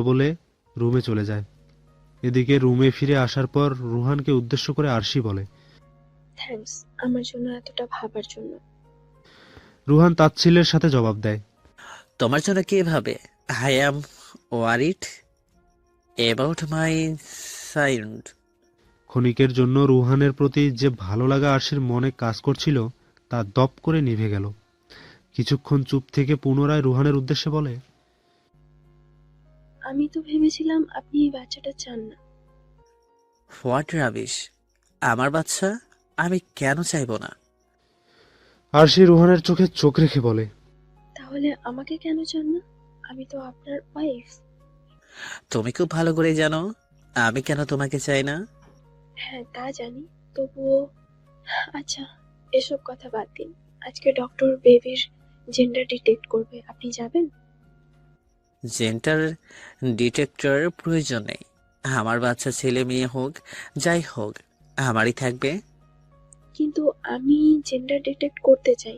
বলে রুমে চলে যায়। এদিকে রুমে ফিরে আসার পর রুহানকে উদ্দেশ্য করে আরশি বলে, থ্যাঙ্কস আমার জন্য এতটা ভাবার জন্য। রুহান তাচ্ছিল্যের সাথে জবাব দেয়, তোমার জন্য কে ভাবে? I am worried about my signed. ক্ষণিকের জন্য রুহানের প্রতি যে ভালো লাগা আরশির মনে কাজ করছিল তা দপ করে নিভে গেল। কিছুক্ষণ চুপ থেকে পুনরায় রুহানের উদ্দেশ্যে বলে, আমি তো ভেবেছিলাম আপনি এই বাচ্চাটা চান না। What rubbish! আমার বাচ্চা আমি কেন চাইবো না? আরশি রুহানের চোখে চোখ রেখে বলে, তাহলে আমাকে কেন চান না? আমি তো আপনার ওয়াইফ। তুমি খুব ভালো করে জানো আমি কেন তোমাকে চাই না। হ্যাঁ তা জানি, তবুও। আচ্ছা, এসব কথা বাদ দিন। আজকে ডক্টর বেবির জেন্ডার ডিটেক্ট করবে, আপনি যাবেন? জেন্ডার ডিটেক্টর প্রয়োজন নেই। আমার বাচ্চা ছেলে মেয়ে হোক যাই হোক আমারই থাকবে। কিন্তু আমি জেন্ডার ডিটেক্ট করতে চাই।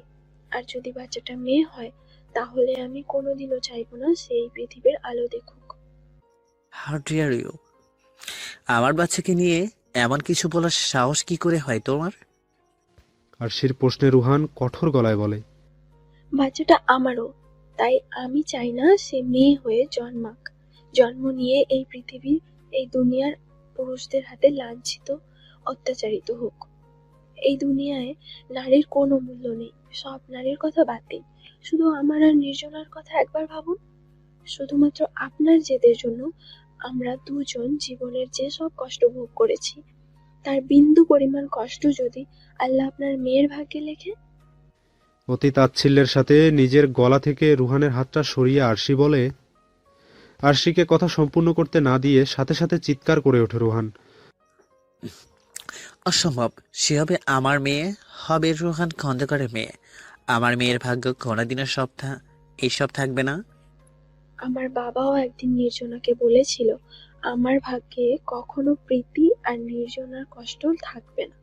আর যদি বাচ্চাটা মেয়ে হয়, তাহলে আমি কোনোদিনও চাইবো না সেই পৃথিবীর আলো দেখুক। How dear you! আমার বাচ্চাকে নিয়ে এমন কিছু বলার সাহস কি করে হয় তোমার? আরশির প্রশ্নে রুহান কঠোর গলায় বলে, বাচ্চাটা আমারও, তাই আমি চাই না সে মেয়ে হয়ে জন্মাক, জন্ম নিয়ে এই পৃথিবীর, এই দুনিয়ার পুরুষদের হাতে লাঞ্ছিত, অত্যাচারিত হোক। এই দুনিয়ায় নারীর কোনো মূল্য নেই। সব নারীর কথা বাদ দিন, শুধু আমার আর নির্জনার কথা একবার ভাবুন। শুধুমাত্র আপনার জেদের জন্য আমরা দুজন জীবনের যে সব কষ্ট ভোগ করেছি, তার বিন্দু পরিমাণ কষ্ট যদি আল্লাহ আপনার মেয়ের ভাগ্যে লেখে। অতি তাচ্ছিল্যের সাথে নিজের গলা থেকে রুহানের হাতটা সরিয়ে আরশি বলে, আরশিকে কথা সম্পূর্ণ করতে না দিয়ে সাথে সাথে চিৎকার করে ওঠে রুহান। অসম্ভব! সে হবে আমার মেয়ে, হবে রোহান খন্দকারের মেয়ে। আমার মেয়ের ভাগ্য কোনোদিনও এইসব থাকবে না। আমার বাবাও একদিন নির্জনাকে বলেছিল, আমার ভাগ্যে কখনো প্রীতি আর নির্জনার কষ্ট থাকবে না,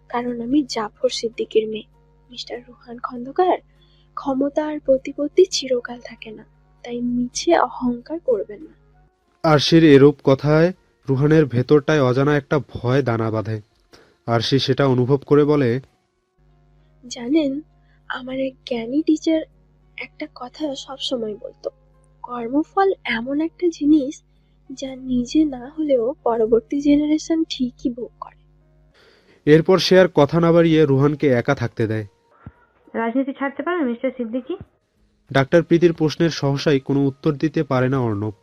কারণ আমি জাফর সিদ্দিকীর মেয়ে। মিস্টার রুহান খন্দকার, ক্ষমতা আর প্রতিপত্তি চিরকাল থাকে না, তাই মিছে অহংকার করবেন না। আরশির এরূপ কথায় রুহানের ভেতরটায় অজানা একটা ভয় দানা বাঁধে। আরশি সেটা অনুভব করে বলে, জানেন, আমার এক জ্ঞানী টিচার একটা কথা সব সময় বলতো, কর্মফল এমন একটা জিনিস যা নিজে না হলেও পরবর্তী জেনারেশন ঠিকই ভোগ করে। এরপর সে আর কথা না বাড়িয়ে রুহানকে একা থাকতে দেয়। রাজনীতি ছাড়তে পারবেন মিস্টার সিদ্দিকী? ডাক্তার প্রীতির প্রশ্নের সহসাই কোনো উত্তর দিতে পারে না অর্ণব।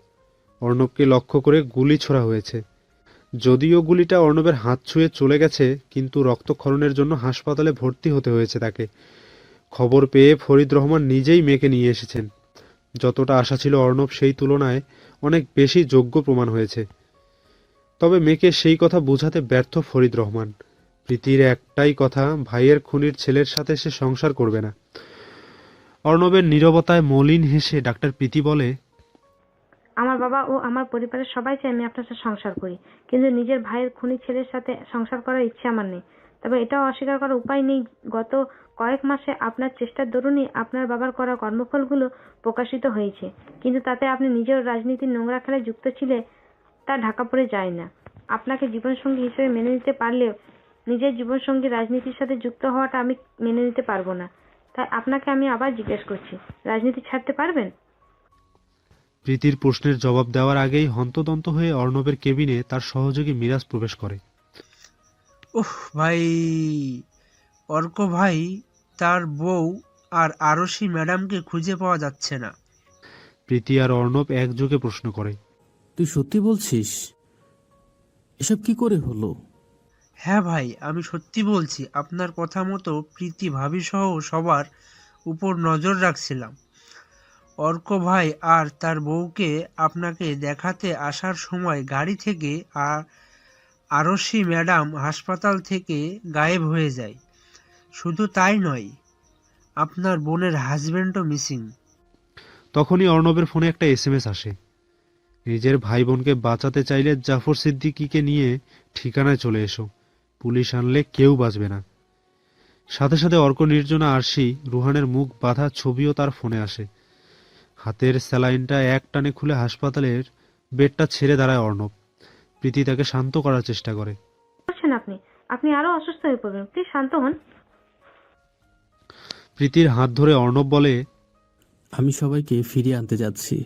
অর্ণবকে লক্ষ্য করে গুলি ছোড়া হয়েছে। যদিও গুলিটা অর্ণবের হাত ছুঁয়ে চলে গেছে, কিন্তু রক্তক্ষরণের জন্য হাসপাতালে ভর্তি হতে হয়েছে তাকে। খবর পেয়ে ফরিদ রহমান নিজেই মেয়েকে নিয়ে এসেছেন। যতটা আশা ছিল অর্ণব সেই তুলনায় অনেক বেশি যোগ্য প্রমাণ হয়েছে। তবে মেয়েকে সেই কথা বোঝাতে ব্যর্থ ফরিদ রহমান। প্রীতির একটাই কথা, ভাইয়ের খুনির ছেলের সাথে সে সংসার করবে না। অর্ণবের নীরবতায় মলিন হেসে ডাক্তার প্রীতি বলে, আমার বাবা ও আমার পরিবারের সবাই চায় আমি আপনার সাথে সংসার করি, কিন্তু নিজের ভাইয়ের খুনি ছেলের সাথে সংসার করার ইচ্ছে আমার নেই। তবে এটাও অস্বীকার করার উপায় নেই, গত কয়েক মাসে আপনার চেষ্টার দরুনই আপনার বাবার করা কর্মফলগুলো প্রকাশিত হয়েছে, কিন্তু তাতে আপনি নিজেও রাজনীতির নোংরা খেলায় যুক্ত ছিলে তা ঢাকা পড়ে যায় না। আপনাকে জীবনসঙ্গী হিসেবে মেনে নিতে পারলেও নিজের জীবনসঙ্গী রাজনীতির সাথে যুক্ত হওয়াটা আমি মেনে নিতে পারবো না। তাই আপনাকে আমি আবার জিজ্ঞেস করছি, রাজনীতি ছাড়তে পারবেন? প্রীতির প্রশ্নের জবাব দেওয়ার আগেই হন্তদন্ত হয়ে অর্ণবের কেবিনে তার সহযোগী মিরাজ প্রবেশ করে। উহ ভাই, অর্ক ভাই, তার বউ আর আরশি ম্যাডামকে খুঁজে পাওয়া যাচ্ছে না। প্রীতি আর অর্ণব একযোগে প্রশ্ন করে, তুই সত্যি বলছিস? এসব কি করে হলো? হ্যাঁ ভাই, আমি সত্যি বলছি। আপনার কথা মতো প্রীতি ভাবি সহ সবার উপর নজর রাখছিলাম। অর্ক ভাই আর তার বউকে আপনাকে দেখাতে আসার সময় গাড়ি থেকে আরশি ম্যাডাম হাসপাতাল থেকে গায়েব হয়ে যায়। শুধু তাই নয়, আপনার বোনের হাজবেন্ডও মিসিং। তখনই অর্ণবের ফোনে একটা এসএমএস আসে। নিজের ভাই বোনকে বাঁচাতে চাইলে জাফর সিদ্দিকীকে নিয়ে ঠিকানায় চলে এসো, পুলিশ আনলে কেউ বাঁচবে না। সাথে সাথে অর্ক, নির্জনা, আরশি, রুহানের মুখ বাঁধা ছবিও তার ফোনে আসে। হাতের স্যালাইনটা এক টানে খুলে হাসপাতালের বেডটা ছেড়ে দাঁড়ায় অর্ণব। প্রীতি তাকে শান্ত করার চেষ্টা করে। করছেন আপনি? আপনি আরো অসুস্থ হয়ে পড়বেন, প্লিজ শান্ত হন। প্রীতির হাত ধরে অর্ণব বলে, আমি সবাইকে ফিরিয়ে আনতে যাচ্ছি,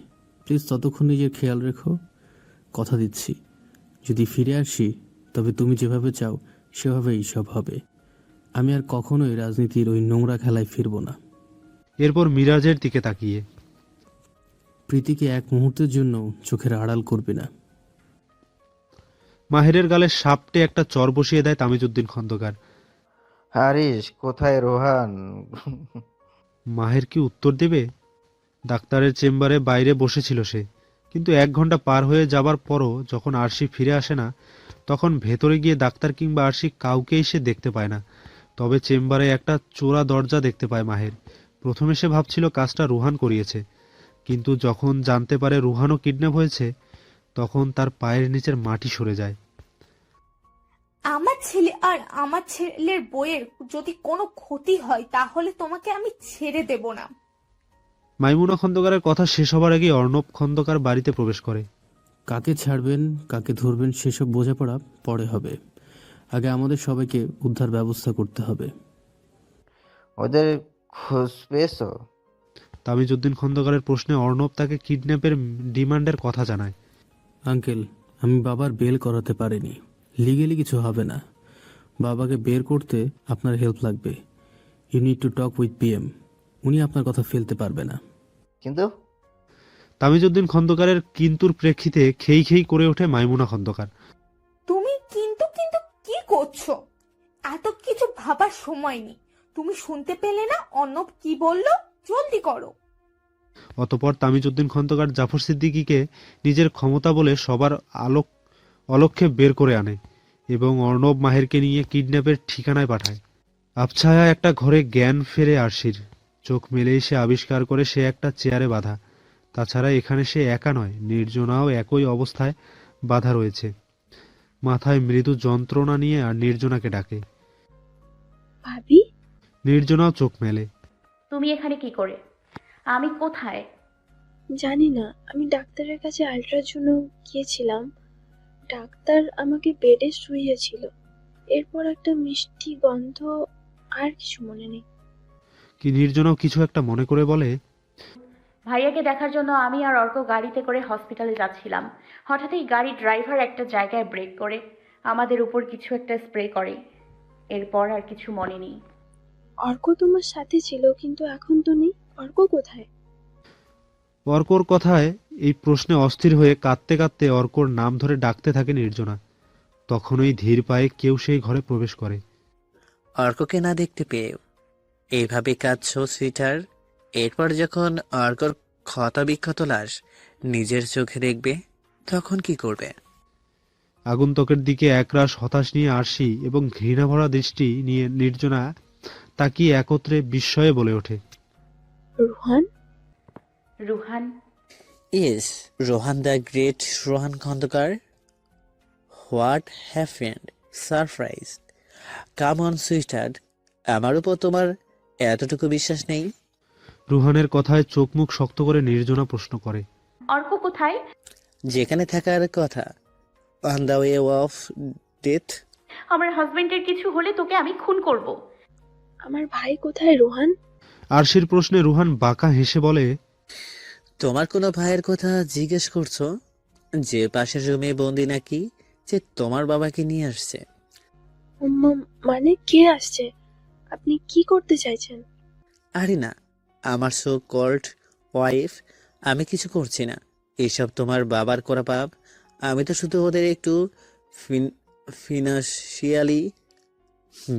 প্লিজ ততক্ষণ নিজের খেয়াল রেখো। কথা দিচ্ছি, যদি ফিরে আসি তবে তুমি যেভাবে চাও সেভাবেই সব হবে। আমি আর কখনোই রাজনীতির ওই নোংরা খেলায় ফিরব না। এরপর মিরাজের দিকে তাকিয়ে, প্রীতিকে এক মুহূর্তের জন্য চোখের আড়াল করবে না। মাহেরের গালে সাপটে একটা চর বসিয়ে দেয় তামিজউদ্দিন খন্দকার। হারিস, কোথায় রোহান? মাহের কি উত্তর দেবে? ডাক্তারের চেম্বারে বাইরে বসেছিল সে, কিন্তু 1 ঘন্টা পার হয়ে যাবার পরও যখন আরশি ফিরে আসে না, তখন ভেতরে গিয়ে ডাক্তার কিংবা আরশি কাউকেই সে দেখতে পায় না। তবে চেম্বারে একটা চোরা দরজা দেখতে পায় মাহের। প্রথমে সে ভাবছিল কাজটা রুহান করিয়েছে, কিন্তু যখন জানতে পারে রুহানও কিডন্যাপ হয়েছে, তখন তার পায়ের নিচের মাটি সরে যায়। আমার ছেলে আর আমার ছেলের বইয়ের যদি কোনো ক্ষতি হয় তাহলে তোমাকে আমি ছেড়ে দেব না। মাইমুনা খন্দকারের কথা শেষ হবার আগেই অর্ণব খন্দকার বাড়িতে প্রবেশ করে। কাকে ছাড়বেন কাকে ধরবেন সেসব বোঝাপড়া পরে হবে, আগে আমাদের সবাইকে উদ্ধার ব্যবস্থা করতে হবে। ওদের খোঁজ পেয়েছো? তামিজউদ্দিন খন্দকারের প্রশ্নে অর্ণব তাকে কিডন্যাপের ডিমান্ডের কথা জানায়। আঙ্কেল, আমি বাবার বেল করাতে পারিনি, লিগেলি কিছু হবে না। বাবাকে বের করতে আপনার হেল্প লাগবে। You need to talk with PM, উনি আপনার কথা ফেলতে পারবে না। কিন্তু তামিজউদ্দিন খন্দকারের কিন্তুর প্রেক্ষিতে খেই খেই করে ওঠে মাইমুনা খন্দকার। তুমি কিন্তু কিন্তু কি করছো? এত কিছু ভাবার সময় নেই। তুমি শুনতে পেলে না অর্ণব কি বললো? জলদি করো। অতঃপর তামিজউদ্দিন খন্দকার জাফর সিদ্দিকীকে নিজের ক্ষমতা বলে সবার অলক্ষ্যে বের করে আনে এবং অর্ণব মাহেরকে নিয়ে কিডন্যাপের ঠিকানায় পাঠায়। আবছায়া একটা ঘরে জ্ঞান ফেরে আরশির। চোখ মেলেই সে আবিষ্কার করে সে একটা চেয়ারে বাঁধা। তাছাড়া এখানে সে একা নয়, নির্জনাও একই অবস্থায় বাঁধা রয়েছে। মাথায় মৃদু যন্ত্রণা নিয়ে আর নির্জনাকে ডাকে। ভাবি, নির্জনাও চোখ মেলে। তুমি এখানে কি করে? আমি কোথায়? জানি না, আমি ডাক্তারের কাছে আলট্রার জন্য গিয়েছিলাম। ডাক্তার আমাকে বেডে শুইয়েছিল। এরপর একটা মিষ্টি গন্ধ, আর কিছু মনে নেই। কি নির্জনাও কিছু একটা মনে করে বলে, ভাইয়াকে দেখার জন্য আমি আর অর্ক গাড়িতে করে হসপিটালে যাচ্ছিলাম। হঠাৎই গাড়ির ড্রাইভার একটা জায়গায় ব্রেক করে আমাদের উপর কিছু একটা স্প্রে করে। এরপর আর কিছু মনে নেই। অর্ক তোমার সাথে ছিল, কিন্তু এখন তো নেই। অর্ক কোথায়? অর্কর কথায় এই প্রশ্নে অস্থির হয়ে কাঁদতে কাঁদতে অর্কর নাম ধরে ডাকতে থাকে নির্জনা। তখনই ধীর পায়ে কেউ সেই ঘরে প্রবেশ করে। অর্ককে না দেখতে পেয়ে এইভাবে কাঁদছো সুইটার? এরপর যখন অর্কর ক্ষত বিক্ষত লাশ নিজের চোখে দেখবে তখন কি করবে? আগন্তুকের দিকে একরাশ হতাশ নিয়ে আরশি এবং ঘৃণা ভরা দৃষ্টি নিয়ে নির্জনা তাকিয়ে একত্রে বিস্ময়ে বলে ওঠে, Ruhan? Ruhan? Yes, Rohan, the great Rohan Khondokar. What happened? Surprise? Come on sweeter, আমার উপর তোমার এতটুকু বিশ্বাস নেই? রুহানের কথায় চোখ মুখ শক্ত করে নির্জনা প্রশ্ন করে। অর্ক কোথায়? যেখানে থাকার কথা, on the way of death. আমার হাজবেন্ডের কিছু হলে তোকে আমি খুন করব। আমার ভাই কোথায় রুহান? আরশির প্রশ্নে রুহান বাঁকা হেসে বলে, তোমার কোনো ভাইয়ের কথা জিজ্ঞেস করছো? যে পাশের রুমে বন্দি নাকি, যে তোমার বাবাকে নিয়ে আসছে? মানে কে আসছে? আপনি কি করতে চাইছেন? আরে না, আমার সো কল্ড ওয়াইফ, আমি কিছু করছি না। এসব তোমার বাবার করা পাপ। আমি তো শুধু ওদের একটু ফিনান্সিয়ালি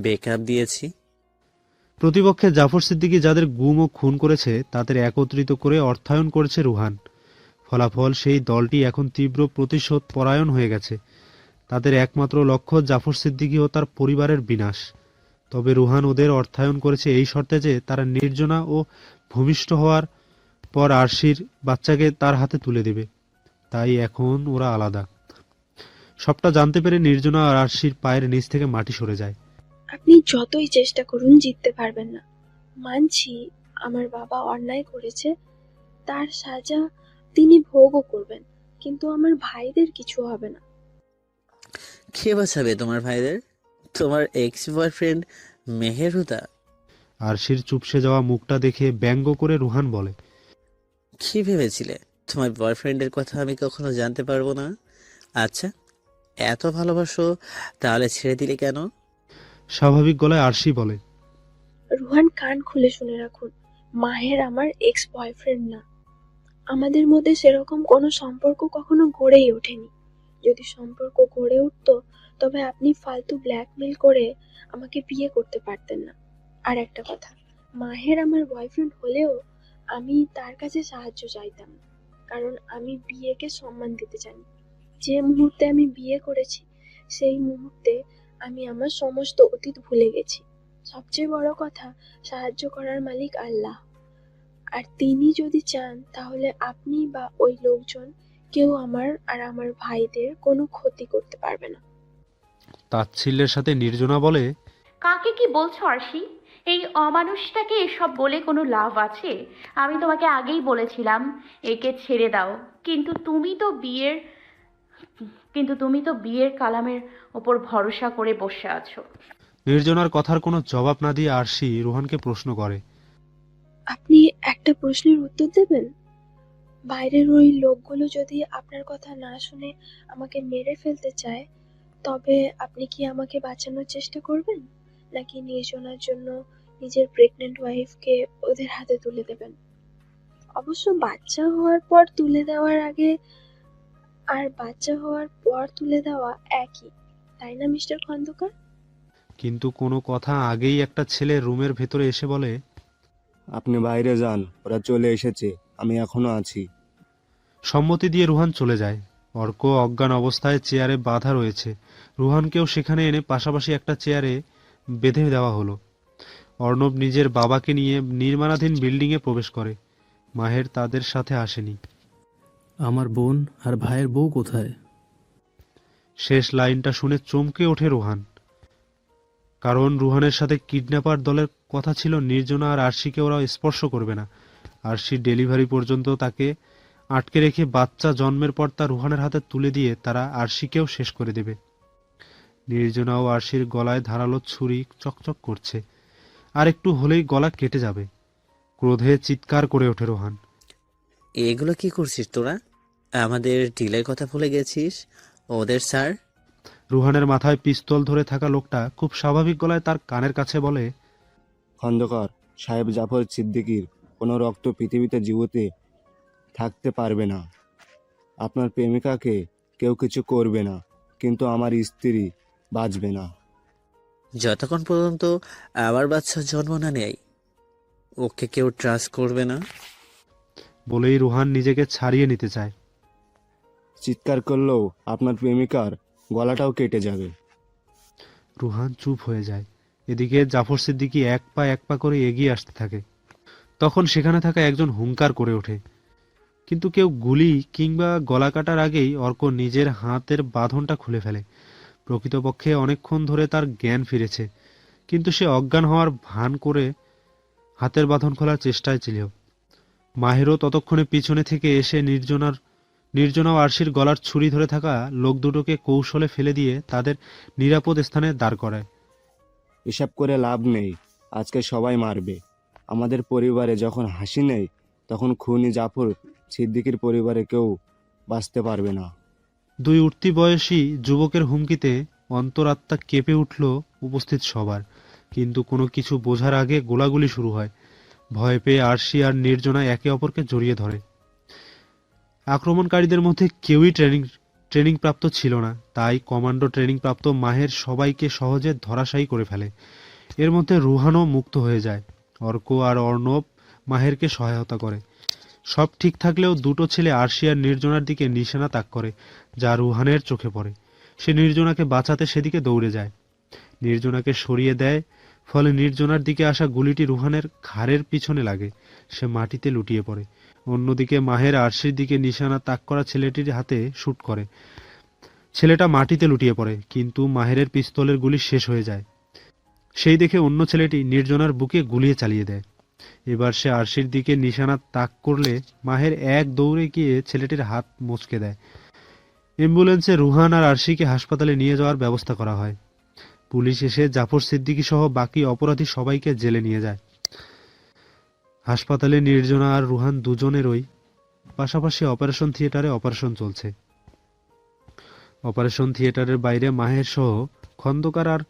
বেকআপ দিয়েছি। প্রতিপক্ষে জাফর সিদ্দিকী যাদের গুম ও খুন করেছে তাদের একত্রিত করে অর্থায়ন করেছে রুহান। ফলাফল, সেই দলটি এখন তীব্র প্রতিশোধ পরায়ণ হয়ে গেছে। তাদের একমাত্র লক্ষ্য জাফর সিদ্দিকী ও তার পরিবারের বিনাশ। তবে রুহান ওদের অর্থায়ন করেছে এই শর্তে যে তারা নির্জনা ও ভূমিষ্ঠ হওয়ার পর আরশির বাচ্চাকে তার হাতে তুলে দেবে। তাই এখন ওরা আলাদা। সবটা জানতে পেরে নির্জনা আর আরশির পায়ের নিচ থেকে মাটি সরে যায়। আপনি যতই চেষ্টা করুন জিততে পারবেন না। মানছি আমার বাবা অন্যায় করেছে, তার সাজা তিনি ভোগও করবেন, কিন্তু আমার ভাইদের কিছু হবে না। কে বাঁচাবে তোমার ভাইদের? তোমার এক্স বয়ফ্রেন্ড মেহেরুদা? আরশির চুপসে যাওয়া মুখটা দেখে ব্যঙ্গ করে রুহান বলে, কি ভেবেছিলে তোমার বয়ফ্রেন্ডের কথা আমি কখনো জানতে পারবো না? আচ্ছা, এত ভালোবাসো তাহলে ছেড়ে দিলে কেন? স্বাভাবিক গলায় আরশি বলে, রুহান, কান খুলে শুনে রাখুন, মাহের আমার এক্স বয়ফ্রেন্ড না। আমাদের মধ্যে সেরকম কোনো সম্পর্ক কখনো গড়েই ওঠেনি। যদি সম্পর্ক গড়ে উঠতো তবে আপনি ফালতু ব্ল্যাকমেল করে আমাকে বিয়ে করতে পারতেন না। আর একটা কথা, মাহের আমার বয়ফ্রেন্ড হলেও আমি তার কাছে সাহায্য চাইতাম না, কারণ আমি বিয়েকে সম্মান দিতে জানি। যে মুহূর্তে আমি বিয়ে করেছি সেই মুহূর্তে আমি আমার সমস্ত অতীত ভুলে গেছি। সবচেয়ে বড় কথা, সাহায্য করার মালিক আল্লাহ, আর তিনি যদি চান তাহলে আপনি বা ওই লোকজন কেউ আমার আর আমার ভাইদের কোনো ক্ষতি করতে পারবে না। তাচ্ছিল্যের সাথে নির্জনা বলে, কাকে কি বলছো আরশি? এই অমানুষটাকে এসব বলে কোনো লাভ আছে? আমি তোমাকে আগেই বলেছিলাম একে ছেড়ে দাও, কিন্তু তুমি তো বিয়ের কালামের ওপর ভরসা করে বসে আছো। নির্জনার কথার কোনো জবাব না দিয়ে আরশি রুহানকে প্রশ্ন করে, আপনি একটা প্রশ্নের উত্তর দেবেন? বাইরের ওই লোকগুলো যদি আপনার কথা না শুনে আমাকে মেরে ফেলতে চায়, তবে আপনি কি আমাকে বাঁচানোর চেষ্টা করবেন, নাকি নির্জনার জন্য নিজের প্রেগনেন্ট ওয়াইফকে ওদের হাতে তুলে দেবেন? অবশ্য বাচ্চা হওয়ার পর তুলে দেওয়ার আগে আর বাচ্চা হওয়ার পর তুলে দেওয়া একই, তাই না মিস্টার খন্দকার? কিন্তু কোনো কথা আগেই একটা ছেলে রুমের ভেতরে এসে বলে, আপনি বাইরে যান, ওরা চলে এসেছে, আমি এখনো আছি। সম্মতি দিয়ে রুহান চলে যায়। অর্ক অজ্ঞান অবস্থায় চেয়ারে বাঁধা রয়েছে। রুহানকেও সেখানে এনে পাশাপাশি একটা চেয়ারে বেঁধে দেওয়া হলো। অর্ণব নিজের বাবাকে নিয়ে নির্মাণাধীন বিল্ডিংয়ে প্রবেশ করে। মাহের তাদের সাথে আসেনি। আমার বোন আর ভাইয়ের বউ কোথায়? শেষ লাইনটা শুনে চমকে ওঠে রুহান, কারণ রুহানের সাথে কিডন্যাপার দলের কথা ছিল নির্জনা আর আরশিকে ওরা স্পর্শ করবে না। আরশির ডেলিভারি পর্যন্ত তাকে আটকে রেখে বাচ্চা জন্মের পর তা রুহানের হাতে তুলে দিয়ে তারা আরশিকেও শেষ করে দেবে। নির্জনা ও আরশির গলায় ধারালো ছুরি চকচক করছে, আর একটু হলেই গলা কেটে যাবে। ক্রোধে চিৎকার করে ওঠে রোহান। এগুলো কি করছিস তোরা? আমাদের ডিলের কথা ভুলে গেছিস? ওদের স্যার। রুহানের মাথায় পিস্তল ধরে থাকা লোকটা খুব স্বাভাবিক গলায় তার কানের কাছে বলে, খন্দকার সাহেব জাফর সিদ্দিকীর কোনো রক্ত পৃথিবীতে জীবিত থাকতে পারবে না। আপনার প্রেমিকাকে কেউ কিছু করবে না, কিন্তু আমার স্ত্রী বাঁচবে না। যতক্ষণ পর্যন্ত আমার বাচ্চা জন্ম না নেয় ওকে কেউ ট্রাস্ট করবে না। বলেই রুহান নিজেকে ছাড়িয়ে নিতে চায়। চিৎকার করলেও আপনার প্রেমিকার গলাটাও কেটে যাবে। রুহান চুপ হয়ে যায়। এদিকে জাফর সিদ্দিকী এক পা করে এগিয়ে আসতে থাকে। তখন সেখানে থাকা একজন হুঙ্কার করে ওঠে, কিন্তু কেউ গুলি কিংবা গলা কাটার আগেই অর্ক নিজের হাতের বাঁধনটা খুলে ফেলে। প্রকৃতপক্ষে অনেকক্ষণ ধরে তার জ্ঞান ফিরেছে, কিন্তু সে অজ্ঞান হওয়ার ভান করে হাতের বাঁধন খোলার চেষ্টায় ছিল। মাহেরও ততক্ষণে পিছনে থেকে এসে নির্জনা ও আরশির গলার ছুরি ধরে থাকা লোক দুটোকে কৌশলে ফেলে দিয়ে তাদের নিরাপদ স্থানে দাঁড় করায়। এসব করে লাভ নেই, আজকে সবাই মারবে। আমাদের পরিবারে যখন হাসি নেই, তখন খুনি জাফর সিদ্দিকীর পরিবারে কেউ বাঁচতে পারবে না। দুই উঠতি বয়সী যুবকের হুমকিতে অন্তরাত্মা কেঁপে উঠল উপস্থিত সবার, কিন্তু কোনো কিছু বোঝার আগে গোলাগুলি শুরু হয়। ভয় পেয়ে আরশি আর নির্জনা একে অপরকে জড়িয়ে ধরে। আক্রমণকারীদের মধ্যে কেউই ট্রেনিং প্রাপ্ত ছিল না, তাই কমান্ডো ট্রেনিং প্রাপ্ত মাহের সবাইকে সহজে ধরাশায়ী করে ফেলে। এর মধ্যে রুহানও মুক্ত হয়ে যায়। অর্ক আর অর্ণব মাহেরকে সহায়তা করে। সব ঠিক থাকলেও দুটো ছেলে আরশি আর নির্জনার দিকে নিশানা তাক করে, যা রুহানের চোখে পড়ে। সে নির্জনাকে বাঁচাতে সেদিকে দৌড়ে যায়, নির্জনাকে সরিয়ে দেয়, ফলে নির্জনার দিকে আসা গুলিটি রুহানের ঘাড়ের পিছনে লাগে। সে মাটিতে লুটিয়ে পড়ে। অন্যদিকে মাহের আরশির দিকে নিশানা তাক করা ছেলেটির হাতে শুট করে। ছেলেটা মাটিতে লুটিয়ে পড়ে, কিন্তু মাহেরের পিস্তলের গুলি শেষ হয়ে যায়। সেই দেখে অন্য ছেলেটি নির্জনার বুকে গুলিয়ে চালিয়ে দেয়। এবার সে আরশির দিকে নিশানা তাক করলে মাহের এক দৌড়ে গিয়ে ছেলেটির হাত মচকে দেয়। অ্যাম্বুলেন্সে রুহান আর আরশিকে হাসপাতালে নিয়ে যাওয়ার ব্যবস্থা করা হয়। পুলিশ এসে জাফর সিদ্দিকী সহ বাকি অপরাধী সবাইকে জেলে নিয়ে যায়। হাসপাতালে নির্জনা আর রুহান দুজনেরই পাশাপাশি অপারেশন থিয়েটারে অপারেশন চলছে। অপারেশন থিয়েটারের বাইরে মাহের সহ খন্দকার আর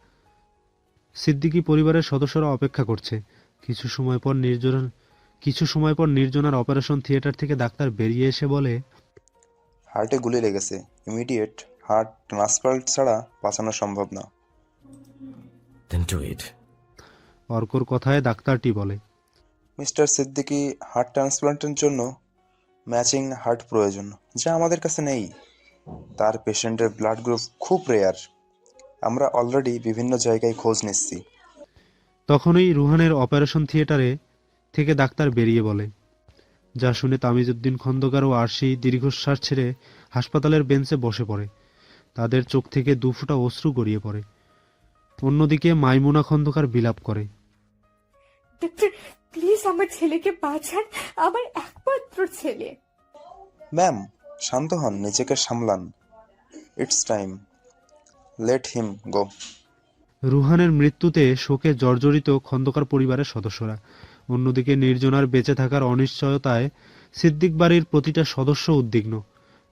সিদ্দিকী পরিবারের সদস্যরা অপেক্ষা করছে। কিছু সময় পর নির্জনার অপারেশন থিয়েটার থেকে ডাক্তার বেরিয়ে এসে বলে, হার্টে গুলি লেগেছে, ইমিডিয়েট হার্ট ট্রান্সপ্লান্ট ছাড়া বাঁচানো সম্ভব না। অর্কর কথায় ডাক্তারটি বলে, মিস্টার সিদ্দিকী, হার্ট ট্রান্সপ্লান্টের জন্য ম্যাচিং হার্ট প্রয়োজন, যা আমাদের কাছে নেই। তার পেশেন্টের ব্লাড গ্রুপ খুব রেয়ার। আমরা অলরেডি বিভিন্ন জায়গায় খোঁজ নিচ্ছি। তখনই রুহানের অপারেশন থিয়েটারে থেকে ডাক্তার বেরিয়ে বলে। যা শুনে তামিজউদ্দিন খন্দকার ও আরশি দীর্ঘশ্বাস ছেড়ে হাসপাতালের বেঞ্চে বসে পড়ে। তাদের চোখ থেকে দুফোঁটা অশ্রু গড়িয়ে পড়ে। অন্যদিকে মাইমুনা খন্দকার বিলাপ করে। ডাক্তার, প্লিজ আমার ছেলেকে বাঁচান, আমার একমাত্র ছেলে। ম্যাম, শান্ত হন, নিজেকে সামলান। ইটস টাইম, লেট হিম গো। রুহানের মৃত্যুতে শোকে জর্জরিত খন্দকার পরিবারের সদস্যরা। অন্যদিকে নির্জনার বেঁচে থাকার অনিশ্চয়তায় সিদ্দিক বাড়ির প্রতিটা সদস্য উদ্বিগ্ন।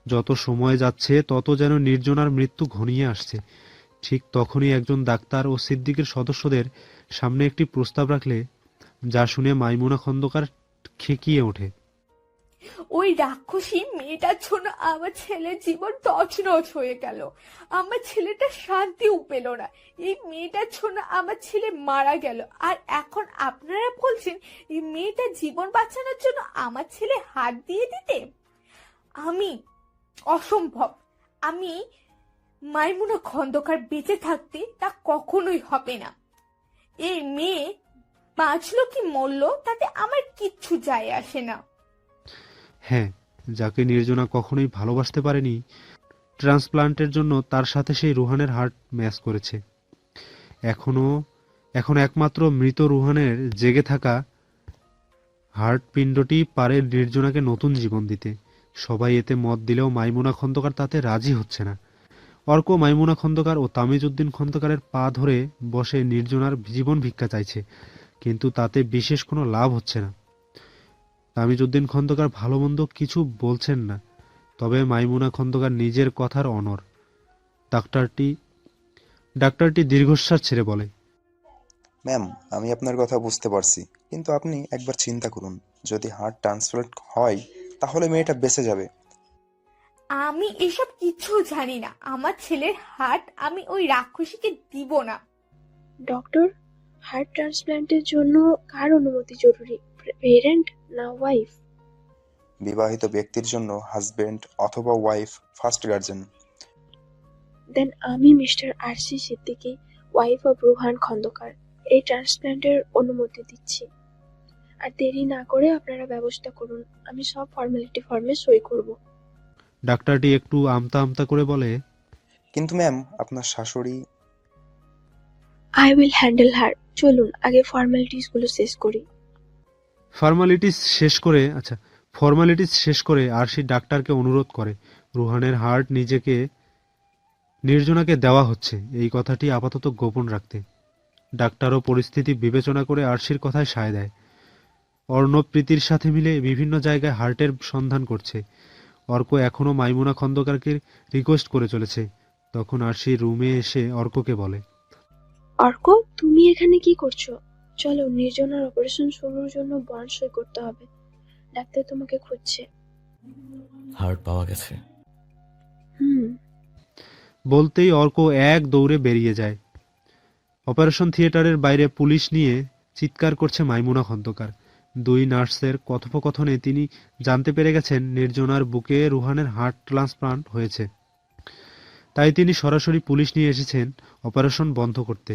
যত সময় যাচ্ছে তত যেন নির্জনার মৃত্যু ঘনিয়ে আসছে। ঠিক তখনই একজন ডাক্তার ও সিদ্দিকের সদস্যদের সামনে একটি প্রস্তাব রাখলে, যা শুনে মাইমুনা খন্দকার খেকিয়ে ওঠে। ওই রাক্ষসী মেয়েটার জন্য আমার ছেলের জীবন তছনছ হয়ে গেল। আমার ছেলেটা শান্তিও পেল না। এই মেয়েটার জন্য আমার ছেলে মারা গেল, আর এখন আপনারা বলছেন এই মেয়েটার জীবন বাঁচানোর জন্য আমার ছেলে হাত দিয়ে দিতে? আমি অসম্ভব। আমি মাইমুনা খন্দকার বেঁচে থাকতে তা কখনোই হবে না। এই মেয়ে বাঁচলো কি মরলো তাতে আমার কিচ্ছু যায় আসে না। হ্যাঁ, যাকে নির্জনা কখনোই ভালোবাসতে পারেনি, ট্রান্সপ্লান্টের জন্য তার সাথে সেই রুহানের হার্ট ম্যাচ করেছে। এখন একমাত্র মৃত রুহানের জেগে থাকা হার্ট পিণ্ডটি পারে নির্জনাকে নতুন জীবন দিতে। সবাই এতে মত দিলেও মাইমুনা খন্দকার তাতে রাজি হচ্ছে না। অর্ক মাইমুনা খন্দকার ও তামিজউদ্দিন খন্দকারের পা ধরে বসে নির্জনার জীবন ভিক্ষা চাইছে, কিন্তু তাতে বিশেষ কোনো লাভ হচ্ছে না। তামিজউদ্দিন খন্দকার ভালো মন্দ কিছু বলছেন না, তবে মাইমুনা খন্দকার নিজের কথার অনড়। ডাক্তারটি দীর্ঘশ্বাস ছেড়ে বলে, ম্যাম, আমি আপনার কথা বুঝতে পারছি, কিন্তু আপনি একবার চিন্তা করুন, যদি হার্ট ট্রান্সপ্লান্ট হয় তাহলে মেয়েটা বেঁচে যাবে। আমি এসব কিছু জানি না। আমার ছেলের হার্ট আমি ওই রাক্ষসীকে দিব না। ডক্টর, হার্ট ট্রান্সপ্ল্যান্টের জন্য কার অনুমতি জরুরি, পেরেন্ট না ওয়াইফ? বিবাহিত ব্যক্তির জন্য হাজবেন্ড অথবা ওয়াইফ ফার্স্ট গার্জেন। দেন আমি mister Arshi Siddiqui, wife of Ruhan Khandakar, এই ট্রান্সপ্ল্যান্টের অনুমতি দিচ্ছি। আর দেরি না করে আপনারা ব্যবস্থা করুন, আমি সব ফর্মালিটি ফর্মে সই করব। ডাক্তারটি একটু আমতা আমতা করে বলে, কিন্তু ম্যাম, আপনার শাশুড়ি। আই উইল হ্যান্ডেল হার। চলুন আগে ফর্মালিটিস গুলো শেষ করি। ফর্মালিটিস শেষ করে আরশি ডাক্তারকে অনুরোধ করে রুহানের হার্ট নির্জনাকে দেওয়া হচ্ছে এই কথাটি আপাতত গোপন রাখতে। ডাক্তারও পরিস্থিতি বিবেচনা করে আরশির কথায় সায় দেয়। অর্ণব প্রীতির সাথে মিলে বিভিন্ন জায়গায় হার্টের সন্ধান করছে। অর্ক এখনও মাইমুনা খন্দকারকে রিকোয়েস্ট করে চলেছে। তখন আরশি রুমে এসে অর্ককে বলে, অর্ক, তুমি এখানে কি করছো? চলো, নির্জনার অপারেশন শুরুর জন্য বন্ড সই করতে হবে। ডাক্তার তোমাকে খুঁজছে। হার্ট পাওয়া গেছে। বলতেই অর্ক এক দৌড়ে বেরিয়ে যায়। অপারেশন থিয়েটারের বাইরে পুলিশ নিয়ে চিৎকার করছে মাইমুনা খন্দকার। দুই নার্সের কথোপকথনে তিনি জানতে পেরে গেছেন নির্জনার বুকে রুহানের হার্ট ট্রান্সপ্লান্ট হয়েছে। তাই তিনি সরাসরি পুলিশ নিয়ে এসেছেন অপারেশন বন্ধ করতে।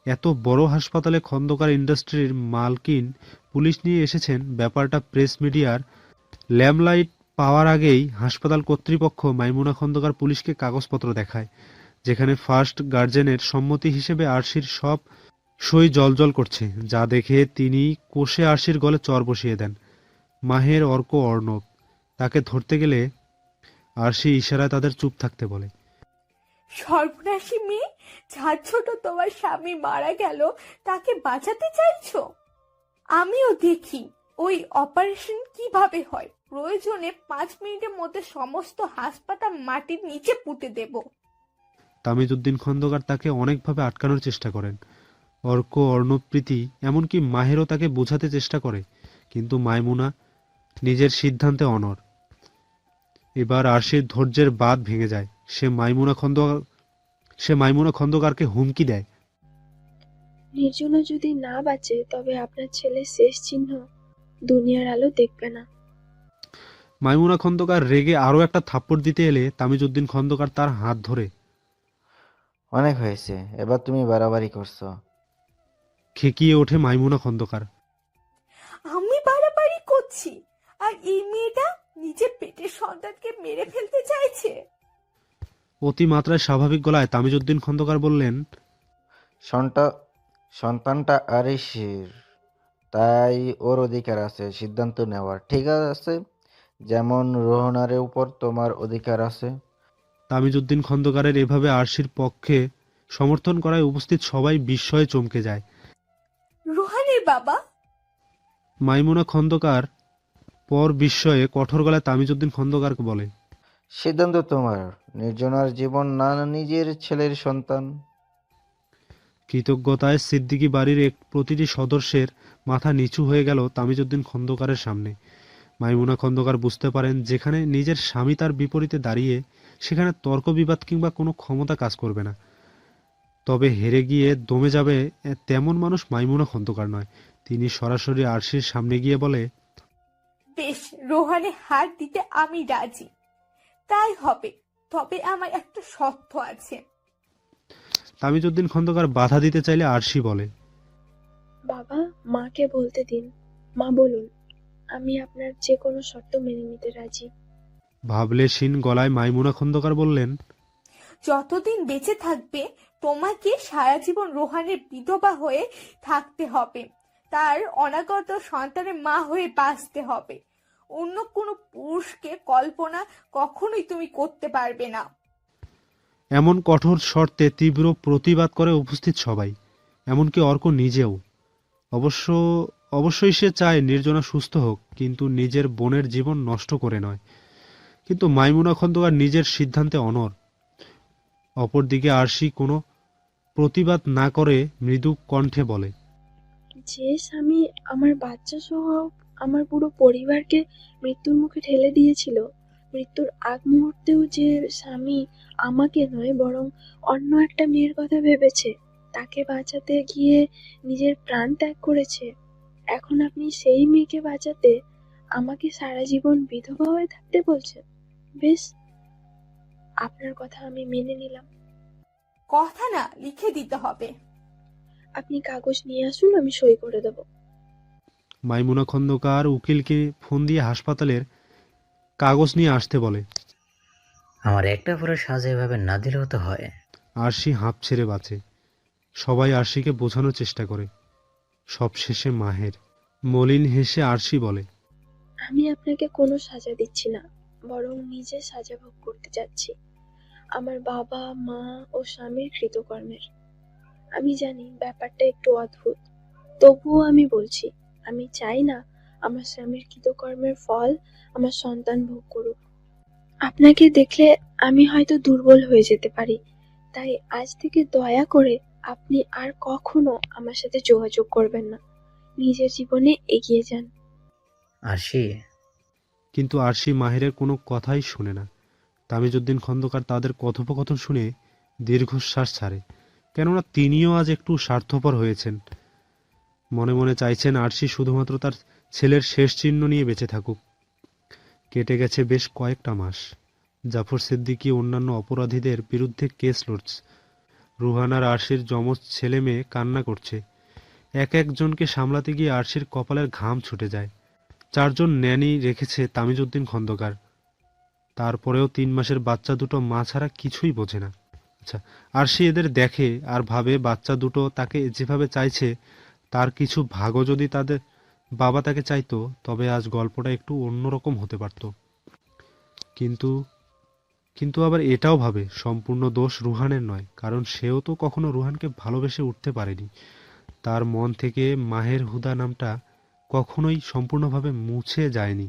এত বড় হাসপাতালে খন্দকার ইন্ডাস্ট্রির মালকিন পুলিশ নিয়ে এসেছেন, ব্যাপারটা প্রেস মিডিয়ার ল্যামলাইট পাওয়ার আগেই হাসপাতাল কর্তৃপক্ষ মাইমুনা খন্দকার পুলিশকে কাগজপত্র দেখায়, যেখানে ফার্স্ট গার্জেনের সম্মতি হিসেবে আরশির সব সই জ্বলজ্বল করছে, যা দেখে তিনি কষে আরশির গলে চর বসিয়ে দেন। মাহের, অর্ক, অর্ণব তাকে ধরতে গেলে আরশি ইশারায় তাদের চুপ থাকতে বলে। সর্বনাশী মেয়ে, যার ছোট তোমার স্বামী মারা গেল তাকে বাঁচাতে চাইছো? আমিও দেখি ওই অপারেশন কিভাবে হয়। প্রয়োজনে 5 মিনিটের মধ্যে সমস্ত হাসপাতাল মাটির নিচে পুঁতে দেব। তামিজউদ্দিন খন্দকার তাকে অনেকভাবে আটকানোর চেষ্টা করেন। অর্ক, অর্ণব, প্রীতি, এমনকি মাহেরও তাকে বোঝাতে চেষ্টা করে, কিন্তু মাইমুনা নিজের সিদ্ধান্তে অনড়। এবার আরশির ধৈর্যের বাঁধ ভেঙে যায়। সে মাইমুনা খন্দকারকে হুমকি দেয়। নির্জনা যদি না বাঁচে তবে আপনার ছেলের শেষ চিহ্ন দুনিয়ার আলো দেখবে না। মাইমুনা খন্দকার রেগে আরো একটা থাপ্পড় দিতে এলে তামিজউদ্দিন খন্দকার তার হাত ধরে অনেক হয়েছে, এবার তুমি বাড়াবাড়ি করছো। খেকিয়ে ওঠে মাইমুনা খন্দকার। আমি বাড়াবাড়ি করছি, আর এই মেয়েটা নিজের পেটের সন্তানকে মেরে ফেলতে চাইছে। অতিমাত্রায় স্বাভাবিক গলায় তামিজউদ্দিন খন্দকার বললেন, সন্তানটা আরিশের, তাই ওর অধিকার আছে সিদ্ধান্ত নেওয়ার, ঠিক আছে? যেমন রোহনারের উপর তোমার অধিকার আছে। তামিজউদ্দিন খন্দকারের এভাবে আরশির পক্ষে সমর্থন করায় উপস্থিত সবাই বিস্ময়ে চমকে যায়। রোহানের বাবা? মাইমুনা খন্দকার পর বিস্ময়ে কঠোর গলায় তামিজউদ্দিন খন্দকারকে বলে, সিদ্ধান্ত তোমার, নির্জনার জীবন না নিজের ছেলের সন্তান। কৃতজ্ঞতায় সিদ্দিকী বাড়ির প্রতিটি সদস্যের মাথা নিচু হয়ে গেল তামিজউদ্দিন খন্দকারের সামনে। মাইমুনা খন্দকার বুঝতে পারেন, যেখানে নিজের স্বামী তার বিপরীতে দাঁড়িয়ে সেখানে তর্ক বিবাদ কিংবা কোনো ক্ষমতা কাজ করবে না। তবে হেরে গিয়ে দমে যাবে তেমন মানুষ মাইমুনা খন্দকার নয়। তিনি সরাসরি আরশির সামনে গিয়ে বলে, বেশ, রোহানে হার দিতে আমি রাজি, তাই হবে। তবে আমার একটা শর্ত আছে। তামিজউদ্দিন খন্দকার বাধা দিতে চাইলে আরশি বলে, বাবা, মাকে বলতে দিন। মা বলুন, আমি আপনার যে কোনো শর্ত মেনে নিতে রাজি। ভাবলেশীন গলায় মাইমুনা খন্দকার বললেন, যতদিন বেঁচে থাকবে তোমাকে সারা জীবন রোহানের বিধবা হয়ে থাকতে হবে, তার অনাগত সন্তানের মা হয়ে বাঁচতে হবে। অন্য কোনো পুরুষকে কল্পনা কখনোই তুমি করতে পারবে না। এমন কঠোর শর্তে তীব্র প্রতিবাদ করে উপস্থিত সবাই, এমনকি অর্ক নিজেও। অবশ্যই সে চায় নির্জনা সুস্থ হোক, কিন্তু নিজের বোনের জীবন নষ্ট করে নয়। কিন্তু মাইমুনা খন্দকার নিজের সিদ্ধান্তে অনড়। অপরদিকে আরশি কোনো প্রতিবাদ না করে মৃদু কণ্ঠে বলে, যে স্বামী আমার বাচ্চা সহ আমার পুরো পরিবারকে মৃত্যুর মুখে ঠেলে দিয়েছিল, মৃত্যুর আগ মুহূর্তেও যে স্বামী আমাকে নয় বরং অন্য একটা মেয়ের কথা ভেবেছে, তাকে বাঁচাতে গিয়ে নিজের প্রাণ ত্যাগ করেছে, এখন আপনি সেই মেয়েকে বাঁচাতে আমাকে সারা জীবন বিধবা হয়ে থাকতে বলছেন? বেশ, আপনার কথা আমি মেনে নিলাম। কথা না, লিখে দিতে হবে। আপনি কাগজ নিয়ে আসুন, আমি সই করে দেব। মাইমুনা খন্দকার উকিলকে ফোন দিয়ে হাসপাতালের কাগজ নিয়ে আসতে বলে। আমার একটা পুরো সাজা এভাবে না দিলেও তো হয়। আরশি হাঁপ ছেড়ে বাঁচে। সবাই আরশিকে বোঝানোর চেষ্টা করে। সবশেষে মাহের মলিন হেসে আরশি বলে, আমি আপনাকে কোনো সাজা দিচ্ছি না, বরং নিজে সাজা ভোগ করতে যাচ্ছি আমার বাবা, মা ও স্বামীর কৃতকর্মের। আমি জানি ব্যাপারটা একটু অদ্ভুত, তবুও আমি বলছি, আমি চাই না আমার স্বামীর কৃতকর্মের ফল আমার সন্তান ভোগ করুক। আপনাকে দেখলে আমি হয়তো দুর্বল হয়ে যেতে পারি, তাই আজ থেকে দয়া করে আপনি আর কখনো আমার সাথে যোগাযোগ করবেন না। নিজের জীবনে এগিয়ে যান। আরশি। কিন্তু আরশি মাহেরের কোনো কথাই শোনে না। তামিজউদ্দিন খন্দকার তাদের কথোপকথন শুনে দীর্ঘশ্বাস ছাড়ে, কেননা তিনিও আজ একটু স্বার্থপর হয়েছেন। মনে মনে চাইছেন আরশি শুধুমাত্র তার ছেলের শেষ চিহ্ন নিয়ে বেঁচে থাকুক। কেটে গেছে বেশ কয়েকটা মাস। জাফর সিদ্দিকী অন্যান্য অপরাধীদের বিরুদ্ধে কেস লড়ছে। রুহান আর আরশির যমজ ছেলে মেয়ে কান্না করছে। এক একজনকে সামলাতে গিয়ে আরশির কপালের ঘাম ছুটে যায়। 4 জন ন্যানি রেখেছে তামিজউদ্দিন খন্দকার। তারপরেও 3 মাসের বাচ্চা দুটো মা ছাড়া কিছুই বোঝে না। আচ্ছা, আরশি এদের দেখে আর ভাবে বাচ্চা দুটো তাকে যেভাবে চাইছে তার কিছু ভাগও যদি তাদের বাবা তাকে চাইতো, তবে আজ গল্পটা একটু অন্যরকম হতে পারত। কিন্তু কিন্তু আবার এটাও ভাবে সম্পূর্ণ দোষ রুহানের নয়, কারণ সেও তো কখনো রুহানকে ভালোবেসে উঠতে পারেনি। তার মন থেকে মাহের হুদা নামটা কখনোই সম্পূর্ণভাবে মুছে যায়নি।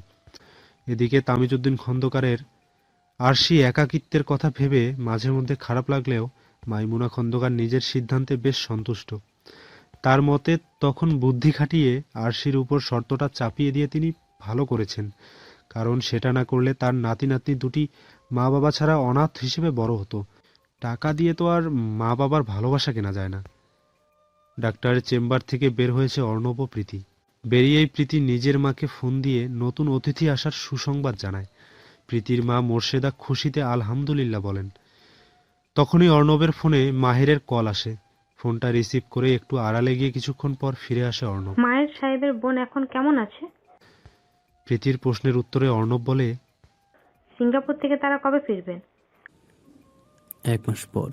এদিকে তামিজউদ্দিন খন্দকারের আরশি একাকিত্বের কথা ভেবে মাঝে মধ্যে খারাপ লাগলেও মাইমুনা খন্দকার নিজের সিদ্ধান্তে বেশ সন্তুষ্ট। তার মতে তখন বুদ্ধি খাটিয়ে আরশির উপর শর্তটা চাপিয়ে দিয়ে তিনি ভালো করেছেন, কারণ সেটা না করলে তার নাতি নাতনি দুটি মা বাবা ছাড়া অনাথ হিসেবে বড় হতো। টাকা দিয়ে তো আর মা বাবার ভালোবাসা কেনা যায় না। ডাক্তারের চেম্বার থেকে বের হয়েছে অর্ণব ও প্রীতি। বেরিয়েই প্রীতি নিজের মাকে ফোন দিয়ে নতুন অতিথি আসার সুসংবাদ জানায়। প্রীতির মা মোর্শেদা খুশিতে আলহামদুলিল্লাহ বলেন। তখনই অর্ণবের ফোনে মাহেরের কল আসে। ফোনটা রিসিভ করে একটু আড়ালে গিয়ে কিছুক্ষণ পর ফিরে আসে অর্ণব। মায়ের সাহেবের বোন এখন কেমন আছে? প্রীতির প্রশ্নের উত্তরে অর্ণব বলে, সিঙ্গাপুর থেকে তারা কবে ফিরবেন? 1 মাস পর।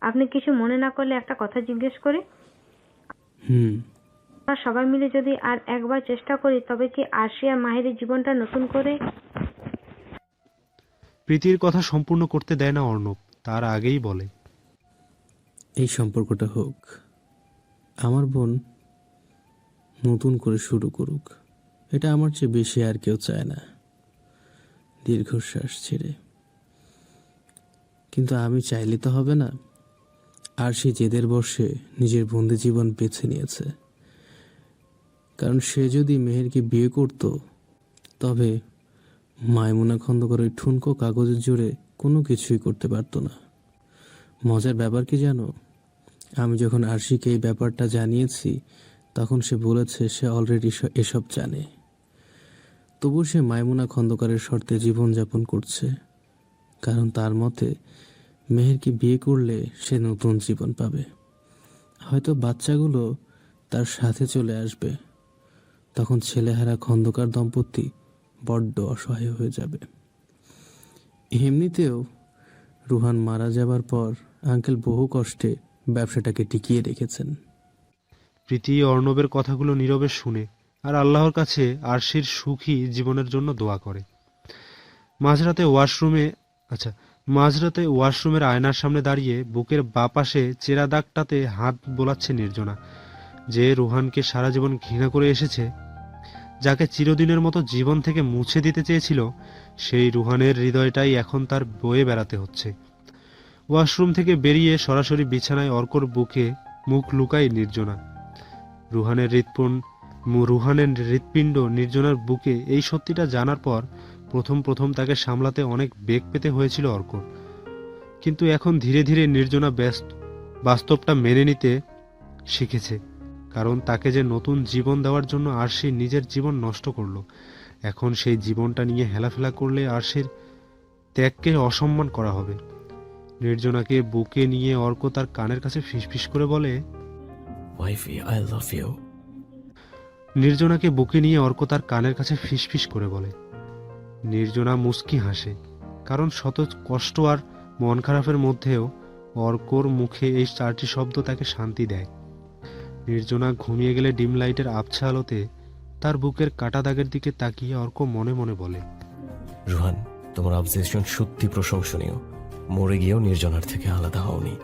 আপনি কিছু মনে না করলে একটা কথা জিজ্ঞেস করি? হুম। আমরা সবাই মিলে যদি আর একবার চেষ্টা করি, তবে কি আরশি আর মাহিরের জীবনটা নতুন করে? প্রীতির কথা সম্পূর্ণ করতে দেয় না অর্ণব, তার আগেই বলে, এই সম্পর্কটা হোক, আমার বোন নতুন করে শুরু করুক, এটা আমার চেয়ে বেশি আর কেউ চায় না। দীর্ঘশ্বাস ছেড়ে, কিন্তু আমি চাইলে তো হবে না। আরশি জেদের বর্ষে নিজের বন্দি জীবন বেছে নিয়েছে, কারণ সে যদি মেহেরকে বিয়ে করত, তবে মাইমুনা খন্দকার ওই ঠুনকো কাগজের জোরে কোনো কিছুই করতে পারতো না। মজার ব্যাপার কি জানো, আমি যখন আরশিকে এই ব্যাপারটা জানিয়েছি, তখন সে বলেছে সে অলরেডি এসব জানে। তবু সে মাইমুনা খন্দকারের শর্তে জীবনযাপন করছে, কারণ তার মতে মেহেরকে বিয়ে করলে সে নতুন জীবন পাবে। হয়তো বাচ্চাগুলো তার সাথে চলে আসবে, তখন ছেলেহারা খন্দকার দম্পতি বড্ড অসহায় হয়ে যাবে। এমনিতেও রুহান মারা যাবার পর আঙ্কেল বহু কষ্টে ব্যবসাটাকে টিকিয়ে রেখেছেন। প্রীতি অর্ণবের কথাগুলো নীরবে শুনে আর আল্লাহর কাছে আরশির সুখী জীবনের জন্য দোয়া করে। মাঝরাতে ওয়াশরুমের আয়নার সামনে দাঁড়িয়ে বুকের বাঁ পাশে চেরা দাগটাতে হাত বোলাচ্ছে নির্জনা, যে রুহানকে সারা জীবন ঘৃণা করে এসেছে, যাকে চিরদিনের মতো জীবন থেকে মুছে দিতে চেয়েছিল, সেই রুহানের হৃদয়টাই এখন তার বয়ে বেড়াতে হচ্ছে। ওয়াশরুম থেকে বেরিয়ে সরাসরি বিছানায় অর্কর বুকে মুখ লুকায় নির্জনা। রুহানের হৃৎপিণ্ড নির্জনার বুকে, এই সত্যিটা জানার পর প্রথম তাকে সামলাতে অনেক বেগ পেতে হয়েছিল অর্কর। কিন্তু এখন ধীরে ধীরে নির্জনা বাস্তবটা মেনে নিতে শিখেছে, কারণ তাকে যে নতুন জীবন দেওয়ার জন্য আরশি নিজের জীবন নষ্ট করলো, এখন সেই জীবনটা নিয়ে হেলাফেলা করলে আরশির ত্যাগকে অসম্মান করা হবে। নির্জনাকে বুকে নিয়ে অর্ক তার কানের কাছে ফিসফিস করে বলে, ওয়াইফি, আই লাভ ইউ। নির্জনাকে বুকে নিয়ে অর্ক তার কানের কাছে ফিসফিস করে বলে। নির্জনা মুচকি হাসে, কারণ শত কষ্ট আর মন খারাপের মধ্যেও অর্কর মুখে এই 4টি শব্দ তাকে শান্তি দেয়। নির্জনা ঘুমিয়ে গেলে ডিম লাইটের আবছা আলোতে তার বুকের কাটা দাগের দিকে তাকিয়ে অর্ক মনে মনে বলে, রুহান, তোমার অবজেশন সত্যি প্রশংসনীয়। মরে গিয়েও নির্জনার থেকে আলাদা হওনি।